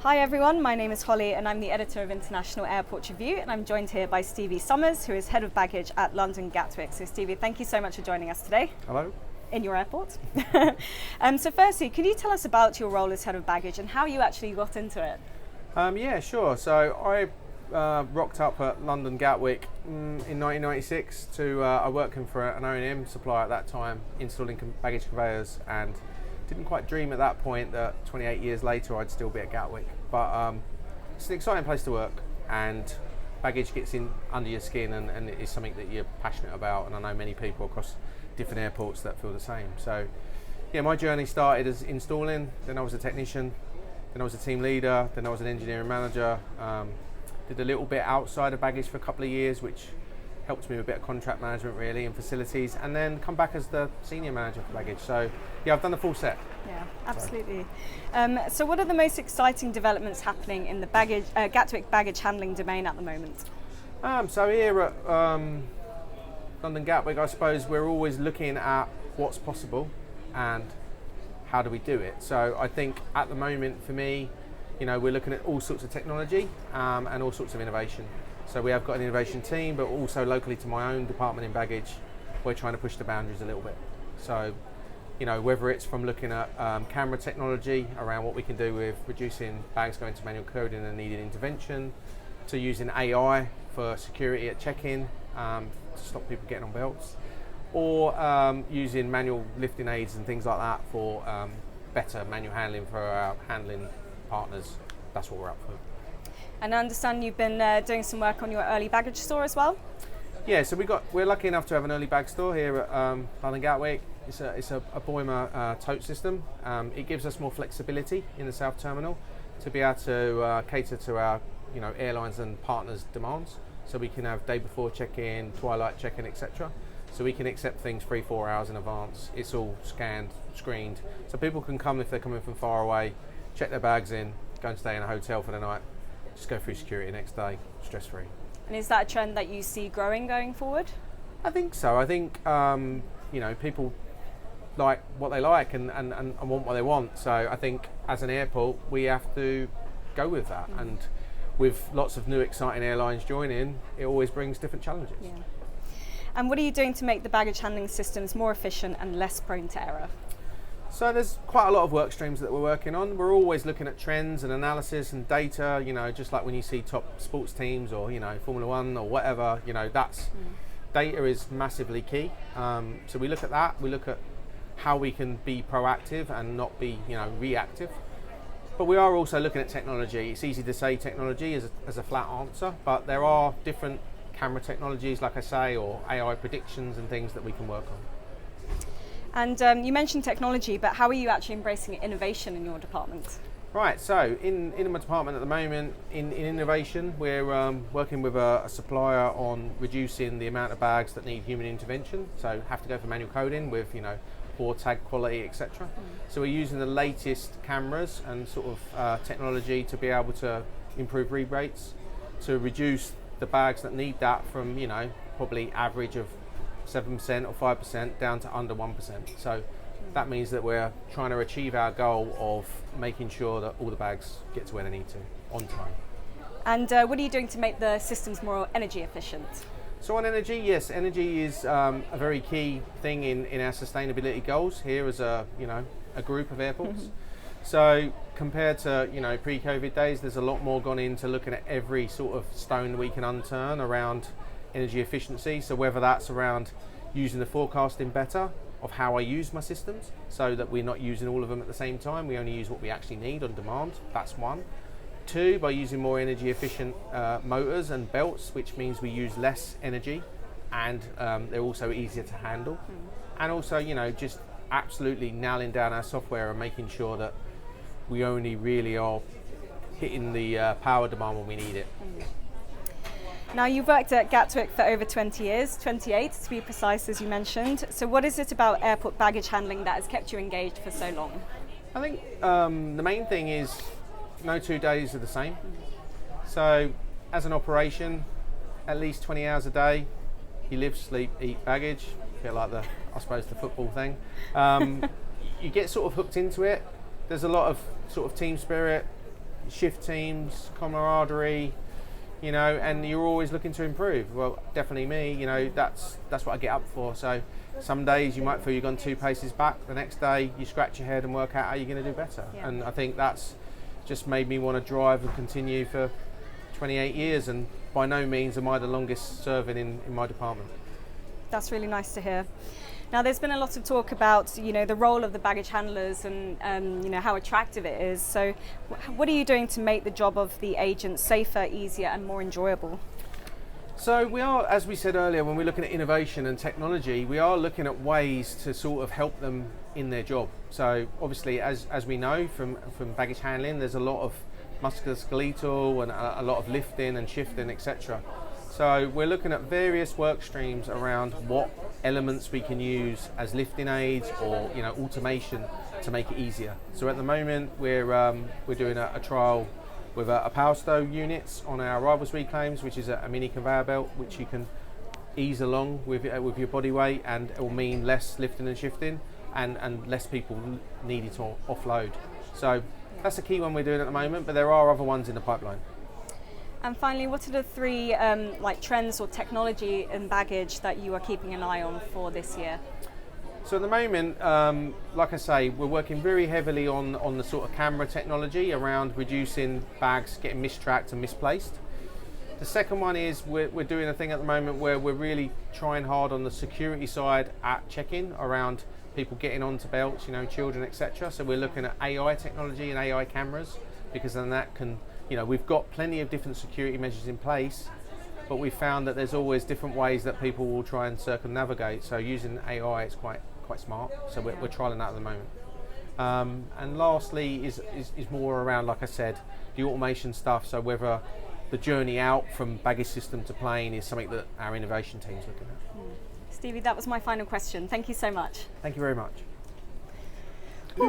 Hi everyone, my name is Holly and I'm the editor of International Airport Review, and I'm joined here by Stevie Summers, who is head of baggage at London Gatwick. So Stevie, thank you so much for joining us today. Hello. In your airport. So firstly, can you tell us about your role as head of baggage and how you actually got into it? Yeah, sure. So I rocked up at London Gatwick in 1996 to I working for an O&M supplier at that time, installing baggage conveyors, and didn't quite dream at that point that 28 years later I'd still be at Gatwick. But it's an exciting place to work, and baggage gets in under your skin, and it is something that you're passionate about, and I know many people across different airports that feel the same. So yeah, my journey started as installing, then I was a technician, then I was a team leader, then I was an engineering manager. Did a little bit outside of baggage for a couple of years, which helped me with a bit of contract management really and facilities, and then come back as the senior manager for baggage. So yeah, I've done the full set. Yeah, absolutely. So what are the most exciting developments happening in the Gatwick baggage handling domain at the moment? So here at London Gatwick, I suppose we're always looking at what's possible and how do we do it. So I think at the moment for me, you know, we're looking at all sorts of technology and all sorts of innovation. So we have got an innovation team, but also locally to my own department in baggage, we're trying to push the boundaries a little bit. So, you know, whether it's from looking at camera technology around what we can do with reducing bags going to manual coding and needing intervention, to using AI for security at check-in to stop people getting on belts, or using manual lifting aids and things like that for better manual handling for our handling partners. That's what we're up for. And I understand you've been doing some work on your early baggage store as well? Yeah, so we're lucky enough to have an early bag store here at London Gatwick. It's a Beumer tote system. It gives us more flexibility in the South Terminal to be able to cater to our airlines and partners' demands. So we can have day before check-in, twilight check-in, etc. So we can accept things 3-4 hours in advance. It's all scanned, screened, so people can come if they're coming from far away, check their bags in, go and stay in a hotel for the night, just go through security the next day, stress-free. And is that a trend that you see growing going forward? I think so. I think people like what they like and want what they want. So I think as an airport we have to go with that. And with lots of new exciting airlines joining, it always brings different challenges. Yeah. And what are you doing to make the baggage handling systems more efficient and less prone to error? So there's quite a lot of work streams that we're working on. We're always looking at trends and analysis and data, just like when you see top sports teams or, Formula One or whatever, that's data is massively key. So we look at that, we look at how we can be proactive and not be, reactive. But we are also looking at technology. It's easy to say technology as a flat answer, but there are different camera technologies, like I say, or AI predictions and things that we can work on. And you mentioned technology, but how are you actually embracing innovation in your department? Right, so in my department at the moment, in innovation, we're working with a supplier on reducing the amount of bags that need human intervention, so have to go for manual coding with, poor tag quality, etc. So we're using the latest cameras and sort of technology to be able to improve read rates, to reduce the bags that need that from, probably average of 7% or 5% down to under 1%. So that means that we're trying to achieve our goal of making sure that all the bags get to where they need to on time. And what are you doing to make the systems more energy efficient? So on energy, yes, energy is a very key thing in our sustainability goals here as a group of airports. So compared to pre-COVID days, there's a lot more gone into looking at every sort of stone we can unturn around energy efficiency. So whether that's around using the forecasting better of how I use my systems so that we're not using all of them at the same time, we only use what we actually need on demand. That's one. Two, by using more energy efficient motors and belts, which means we use less energy, and they're also easier to handle. And also, just absolutely nailing down our software and making sure that we only really are hitting the power demand when we need it. Now, you've worked at Gatwick for over 20 years, 28 to be precise, as you mentioned. So what is it about airport baggage handling that has kept you engaged for so long? I think the main thing is no 2 days are the same. So as an operation, at least 20 hours a day, you live, sleep, eat baggage, a bit like the football thing. You get sort of hooked into it. There's a lot of sort of team spirit, shift teams, camaraderie, you know, and you're always looking to improve. Well, definitely me, you know, that's what I get up for. So some days you might feel you've gone 2 paces back, the next day you scratch your head and work out how you're going to do better. Yeah. And I think that's just made me want to drive and continue for 28 years, and by no means am I the longest serving in my department. That's really nice to hear. Now, there's been a lot of talk about, you know, the role of the baggage handlers and you know, how attractive it is. So what are you doing to make the job of the agent safer, easier and more enjoyable? So we are, as we said earlier, when we're looking at innovation and technology, we are looking at ways to sort of help them in their job. So obviously, as we know from baggage handling, there's a lot of musculoskeletal and a lot of lifting and shifting, etc. So we're looking at various work streams around what elements we can use as lifting aids or, you know, automation to make it easier. So at the moment we're doing a trial with a power stove units on our arrivals reclaims, which is a mini conveyor belt which you can ease along with your body weight, and it will mean less lifting and shifting and less people needing to offload. So that's the key one we're doing at the moment, but there are other ones in the pipeline. And finally, what are the 3 like trends or technology in baggage that you are keeping an eye on for this year? So at the moment, like I say, we're working very heavily on the sort of camera technology around reducing bags getting mistracked and misplaced. The second one is we're doing a thing at the moment where we're really trying hard on the security side at check-in around people getting onto belts, you know, children, etc. So we're looking at AI technology and AI cameras, because then that can, you know, we've got plenty of different security measures in place, but we've found that there's always different ways that people will try and circumnavigate. So using AI is quite smart. So we're trialing that at the moment. And lastly is more around, like I said, the automation stuff. So whether the journey out from baggage system to plane is something that our innovation team's looking at. Stevie, that was my final question. Thank you so much. Thank you very much.